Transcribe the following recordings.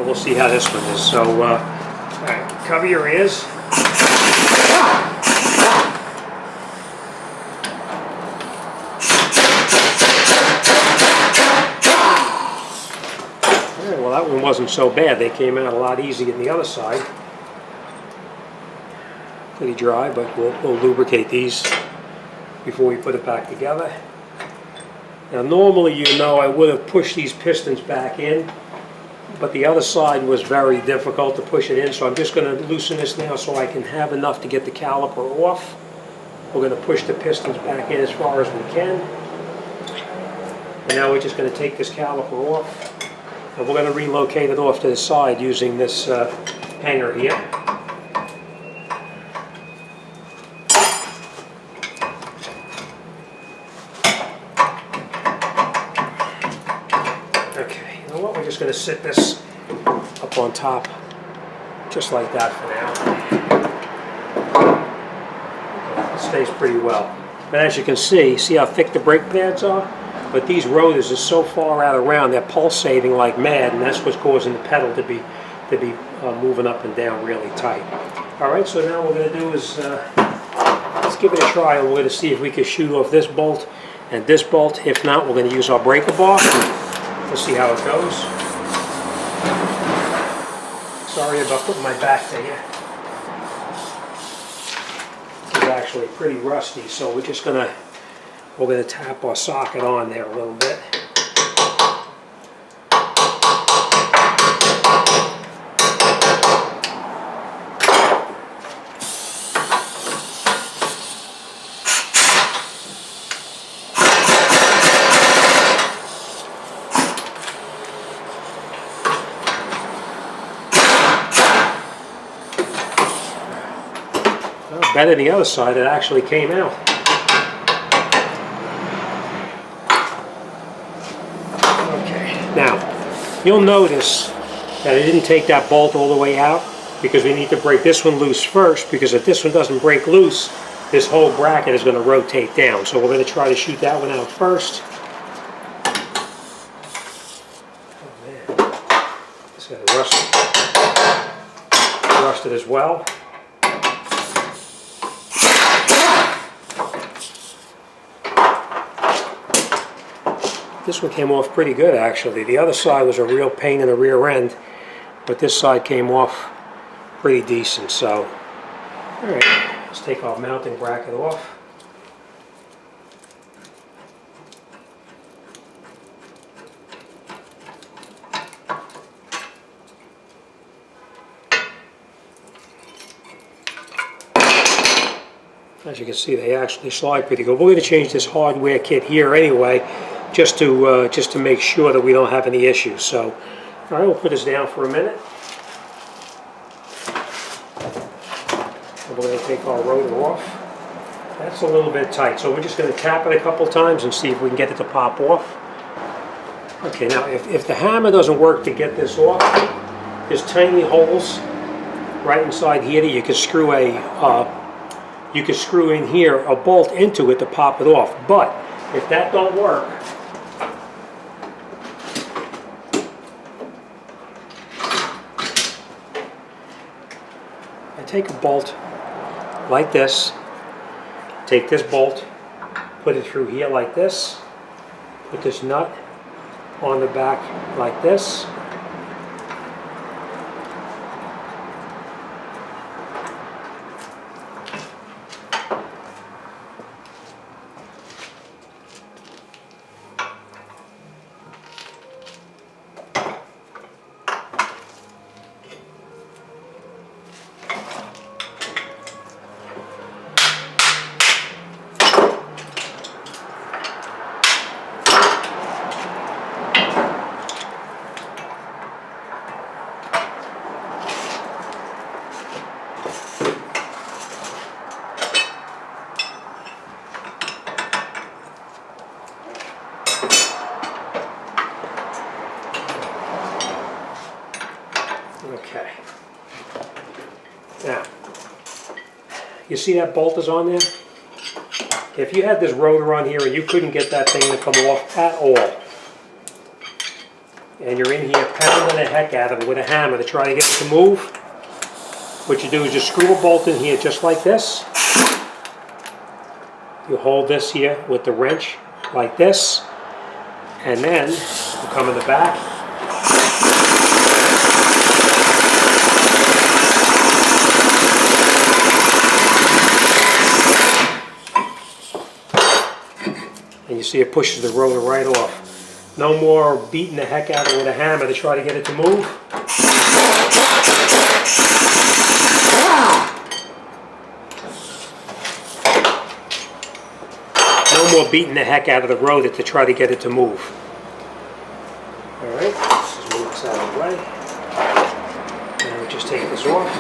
we'll see how this one is. So, all right, cover your ears. Okay, well, that one wasn't so bad. They came out a lot easier than the other side. Pretty dry, but we'll lubricate these before we put it back together. Now normally, you know, I would have pushed these pistons back in, but the other side was very difficult to push it in, so I'm just going to loosen this now so I can have enough to get the caliper off. We're going to push the pistons back in as far as we can. And now we're just going to take this caliper off, and we're going to relocate it off to the side using this hanger here. We're just going to sit this up on top, just like that for now. It stays pretty well. But as you can see how thick the brake pads are? But these rotors are so far out around, they're pulsating like mad, and that's what's causing the pedal to be moving up and down really tight. All right, so now what we're going to do is let's give it a try, and we're going to see if we can shoot off this bolt and this bolt. If not, we're going to use our breaker bar. We'll see how it goes. Sorry about putting my back to you. This is actually pretty rusty, so we're gonna tap our socket on there a little bit. Better than the other side, it actually came out. Okay, now you'll notice that I didn't take that bolt all the way out because we need to break this one loose first, because if this one doesn't break loose, this whole bracket is going to rotate down. So we're going to try to shoot that one out first. Oh man, it's got rusted as well. This one came off pretty good, actually. The other side was a real pain in the rear end, but this side came off pretty decent. So, all right, let's take our mounting bracket off. As you can see, they actually slide pretty good. We're going to change this hardware kit here anyway, just to make sure that we don't have any issues. So, all right, we'll put this down for a minute. And we're going to take our rotor off. That's a little bit tight, so we're just going to tap it a couple times and see if we can get it to pop off. Okay, now if the hammer doesn't work to get this off, there's tiny holes right inside here that you can screw in here a bolt into it to pop it off. But if that don't work, I take a bolt like this, take this bolt, put it through here like this, put this nut on the back like this, Okay. Now, you see that bolt is on there? If you had this rotor on here and you couldn't get that thing to come off at all, and you're in here pounding the heck out of it with a hammer to try to get it to move, what you do is just screw a bolt in here just like this. You hold this here with the wrench like this, and then you come in the back. And you see it pushes the rotor right off. No more beating the heck out of it with a hammer to try to get it to move. No more beating the heck out of the rotor to try to get it to move. Alright, let's just move this out of the way. And we just take this off.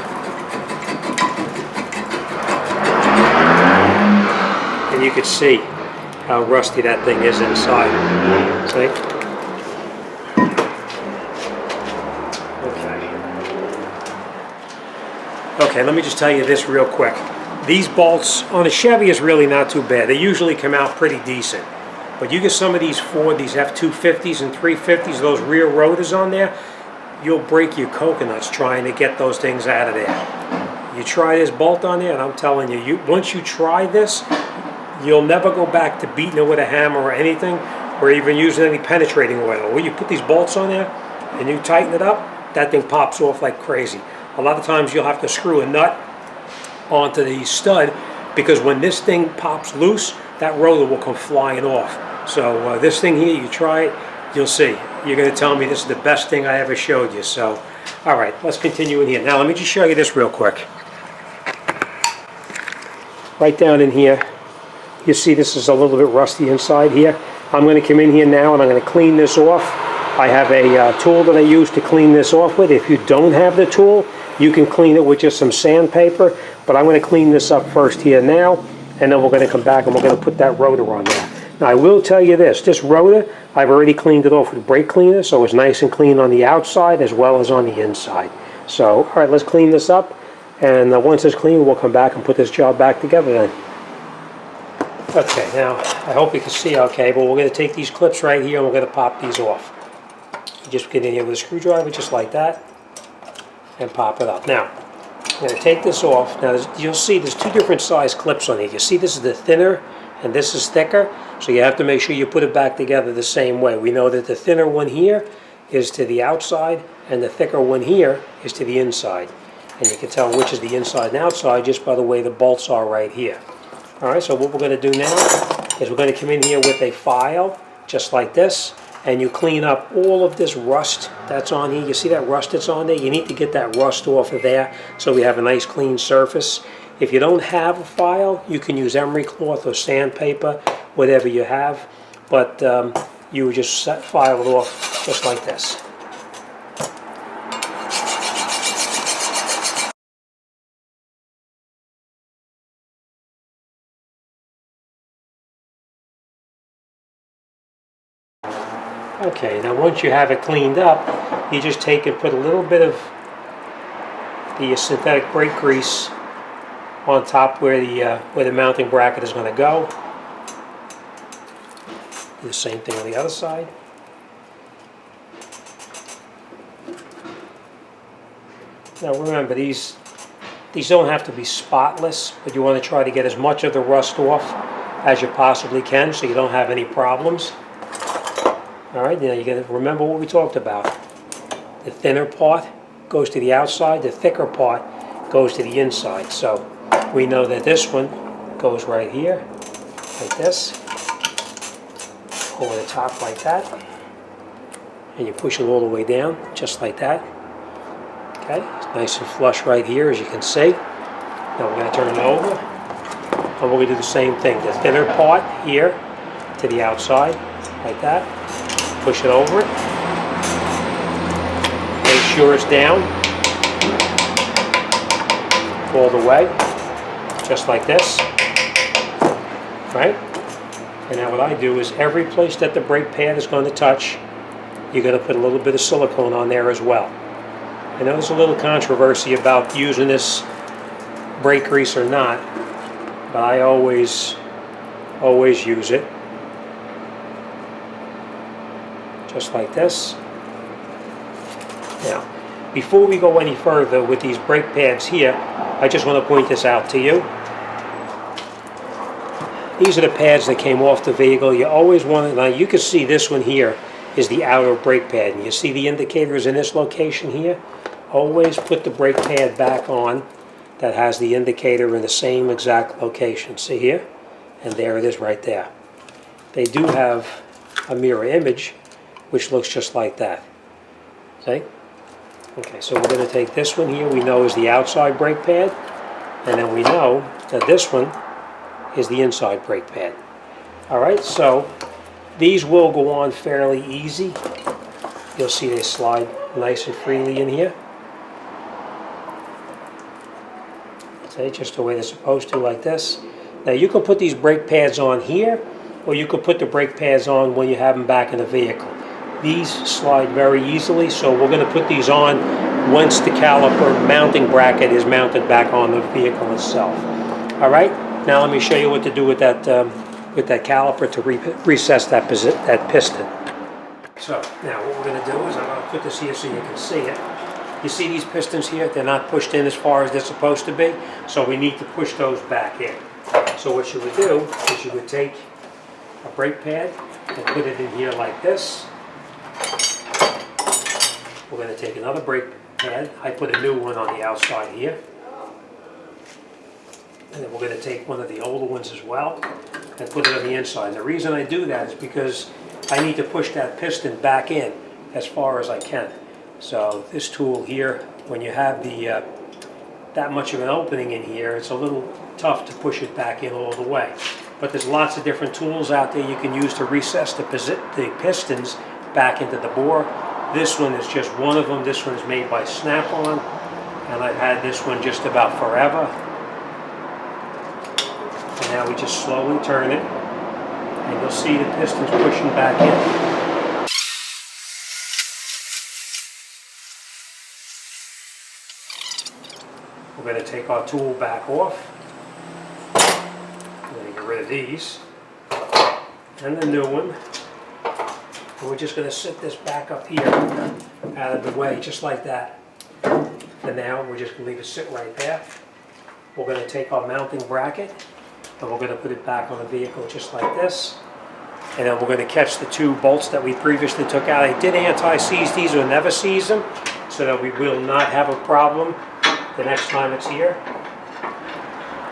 And you can see how rusty that thing is inside. See? Okay, let me just tell you this real quick. These bolts on a Chevy is really not too bad. They usually come out pretty decent. But you get some of these Ford, these F-250s and 350s, those rear rotors on there, you'll break your coconuts trying to get those things out of there. You try this bolt on there, and I'm telling you, once you try this, you'll never go back to beating it with a hammer or anything, or even using any penetrating oil. When you put these bolts on there and you tighten it up, that thing pops off like crazy. A lot of times you'll have to screw a nut onto the stud, because when this thing pops loose, that rotor will come flying off. So this thing here, you try it, you'll see. You're going to tell me this is the best thing I ever showed you. So, all right, let's continue in here. Now, let me just show you this real quick. Right down in here, you see this is a little bit rusty inside here. I'm going to come in here now and I'm going to clean this off. I have a tool that I use to clean this off with. If you don't have the tool, you can clean it with just some sandpaper. But I'm going to clean this up first here now, and then we're going to come back and we're going to put that rotor on there. Now I will tell you this rotor, I've already cleaned it off with brake cleaner, so it's nice and clean on the outside as well as on the inside. So, all right, let's clean this up, and once it's clean, we'll come back and put this job back together then. Okay, now, I hope you can see okay, but we're going to take these clips right here and we're going to pop these off. You just get in here with a screwdriver just like that, and pop it up. Now, I'm going to take this off. Now, you'll see there's two different size clips on here. You see this is the thinner, and this is thicker, so you have to make sure you put it back together the same way. We know that the thinner one here is to the outside, and the thicker one here is to the inside. And you can tell which is the inside and outside just by the way the bolts are right here. Alright, so what we're going to do now is we're going to come in here with a file, just like this, and you clean up all of this rust that's on here. You see that rust that's on there? You need to get that rust off of there so we have a nice clean surface. If you don't have a file, you can use emery cloth or sandpaper, whatever you have, but you would just file it off just like this. Okay, now once you have it cleaned up, you just take and put a little bit of the synthetic brake grease on top where the mounting bracket is going to go. Do the same thing on the other side. Now remember, these don't have to be spotless, but you want to try to get as much of the rust off as you possibly can so you don't have any problems. Alright, now you got to remember what we talked about. The thinner part goes to the outside, the thicker part goes to the inside. So we know that this one goes right here, like this, over the top like that, and you push it all the way down, just like that. Okay, it's nice and flush right here, as you can see. Now we're going to turn it over, and we're going to do the same thing. The thinner part here to the outside, like that. Push it over it. Make sure it's down all the way, just like this. Right? And now what I do is every place that the brake pad is going to touch, you're going to put a little bit of silicone on there as well. I know there's a little controversy about using this brake grease or not, but I always use it. Just like this. Now, before we go any further with these brake pads here, I just want to point this out to you. These are the pads that came off the vehicle. You always want to, now you can see this one here is the outer brake pad. And you see the indicators in this location here? Always put the brake pad back on that has the indicator in the same exact location. See here? And there it is right there. They do have a mirror image which looks just like that. See? Okay, so we're going to take this one here we know is the outside brake pad, and then we know that this one is the inside brake pad. Alright, so these will go on fairly easy. You'll see they slide nice and freely in here. See, just the way they're supposed to, like this. Now you can put these brake pads on here, or you can put the brake pads on when you have them back in the vehicle. These slide very easily, so we're going to put these on once the caliper mounting bracket is mounted back on the vehicle itself. Alright, now let me show you what to do with that caliper to recess that piston. So now what we're going to do is I'm going to put this here so you can see it. You see these pistons here? They're not pushed in as far as they're supposed to be, so we need to push those back in. So what you would do is you would take a brake pad and put it in here like this. We're going to take another brake pad. I put a new one on the outside here. And then we're going to take one of the older ones as well and put it on the inside. And the reason I do that is because I need to push that piston back in as far as I can. So this tool here, when you have that much of an opening in here, it's a little tough to push it back in all the way. But there's lots of different tools out there you can use to recess the pistons back into the bore. This one is just one of them. This one is made by Snap-on, and I've had this one just about forever. And now we just slowly turn it, and you'll see the pistons pushing back in. We're going to take our tool back off. We're going to get rid of these. And the new one. And we're just going to sit this back up here out of the way, just like that. For now, we're just going to leave it sit right there. We're going to take our mounting bracket, and we're going to put it back on the vehicle just like this. And then we're going to catch the two bolts that we previously took out. I did anti-seize these or never seize them, so that we will not have a problem the next time it's here.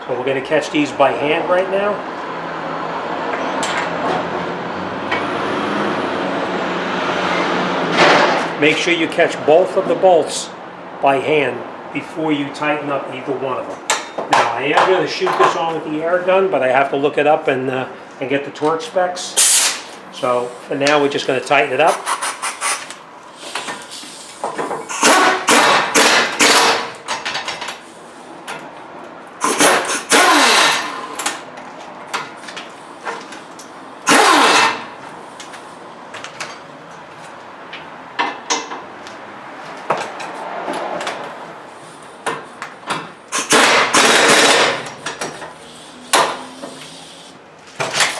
So we're going to catch these by hand right now. Make sure you catch both of the bolts by hand before you tighten up either one of them. Now I am going to shoot this on with the air gun, but I have to look it up and get the torque specs. So for now we're just going to tighten it up.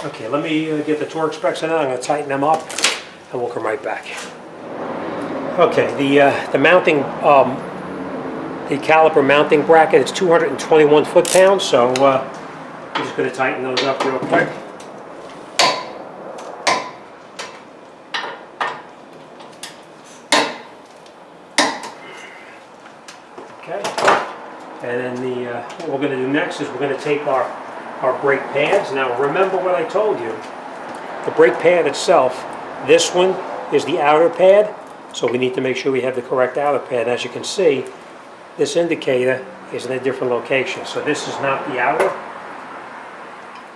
Okay, let me get the torque specs in. I'm going to tighten them up, and we'll come right back. Okay, the mounting, the caliper mounting bracket, it's 221 foot-pounds, so I'm just going to tighten those up real quick. Okay, and then what we're going to do next is we're going to take our brake pads. Now remember what I told you. The brake pad itself, this one is the outer pad, so we need to make sure we have the correct outer pad. As you can see, this indicator is in a different location. So this is not the outer.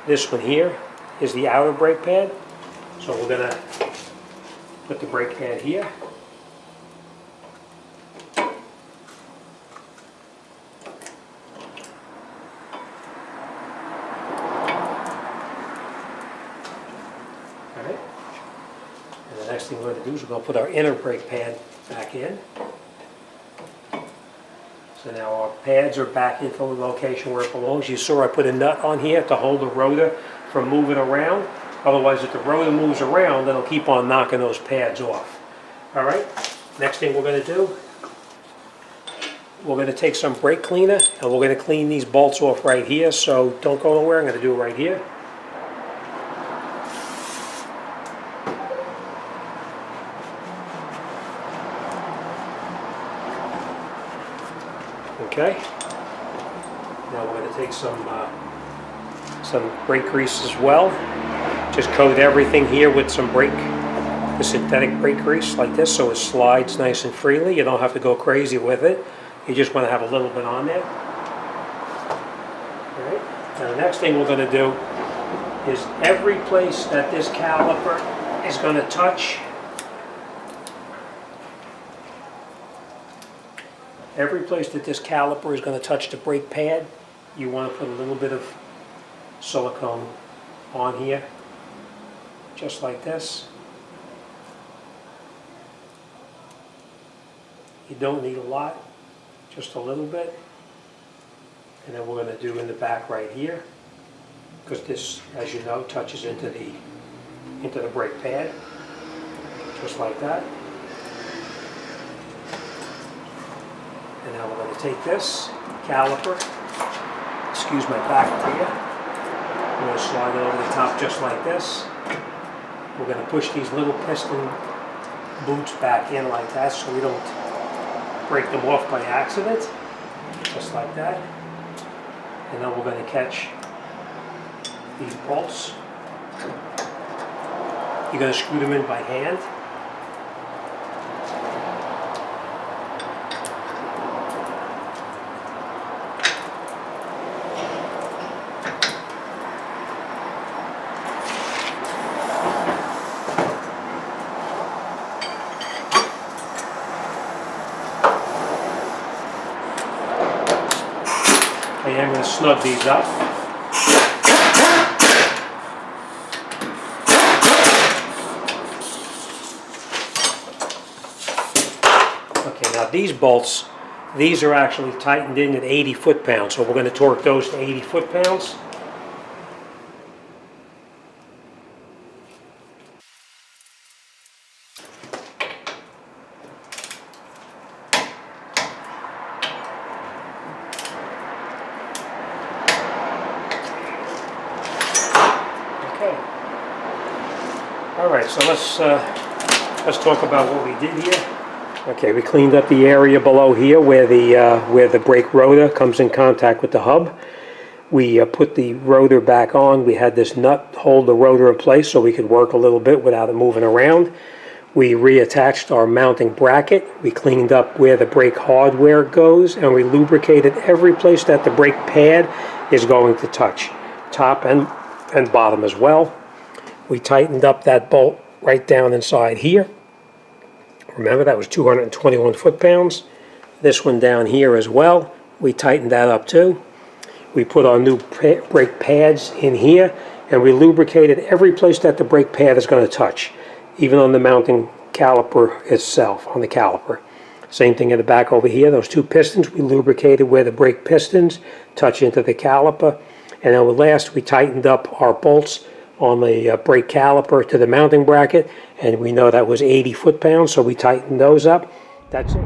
This one here is the outer brake pad. So we're going to put the brake pad here. The next thing we're going to do is we're going to put our inner brake pad back in. So now our pads are back into the location where it belongs. You saw I put a nut on here to hold the rotor from moving around. Otherwise, if the rotor moves around, it'll keep on knocking those pads off. Alright? Next thing we're going to do, we're going to take some brake cleaner and we're going to clean these bolts off right here. So don't go nowhere. I'm going to do it right here. Okay. Now we're going to take some brake grease as well. Just coat everything here with some the synthetic brake grease like this, so it slides nice and freely. You don't have to go crazy with it. You just want to have a little bit on there. All right. Now the next thing we're going to do is every place that this caliper is going to touch, every place that this caliper is going to touch the brake pad, you want to put a little bit of silicone on here, just like this. You don't need a lot, just a little bit. And then we're going to do in the back right here, because this, as you know, touches into the brake pad, just like that. And now we're going to take this caliper, excuse my back here, we're going to slide it over the top just like this. We're going to push these little piston boots back in like that so we don't break them off by accident, just like that. And then we're going to catch these bolts. You're going to screw them in by hand. Okay, I'm going to snug these up. Okay, now these bolts, these are actually tightened in at 80 foot-pounds, so we're going to torque those to 80 foot-pounds. Alright, so let's talk about what we did here. Okay, we cleaned up the area below here where the brake rotor comes in contact with the hub. We put the rotor back on. We had this nut hold the rotor in place so we could work a little bit without it moving around. We reattached our mounting bracket. We cleaned up where the brake hardware goes, and we lubricated every place that the brake pad is going to touch, top and bottom as well. We tightened up that bolt right down inside here. Remember, that was 221 foot-pounds. This one down here as well, we tightened that up too. We put our new brake pads in here, and we lubricated every place that the brake pad is going to touch, even on the mounting caliper itself, on the caliper. Same thing in the back over here, those two pistons, we lubricated where the brake pistons touch into the caliper. And then last, we tightened up our bolts on the brake caliper to the mounting bracket, and we know that was 80 foot-pounds, so we tightened those up. That's it.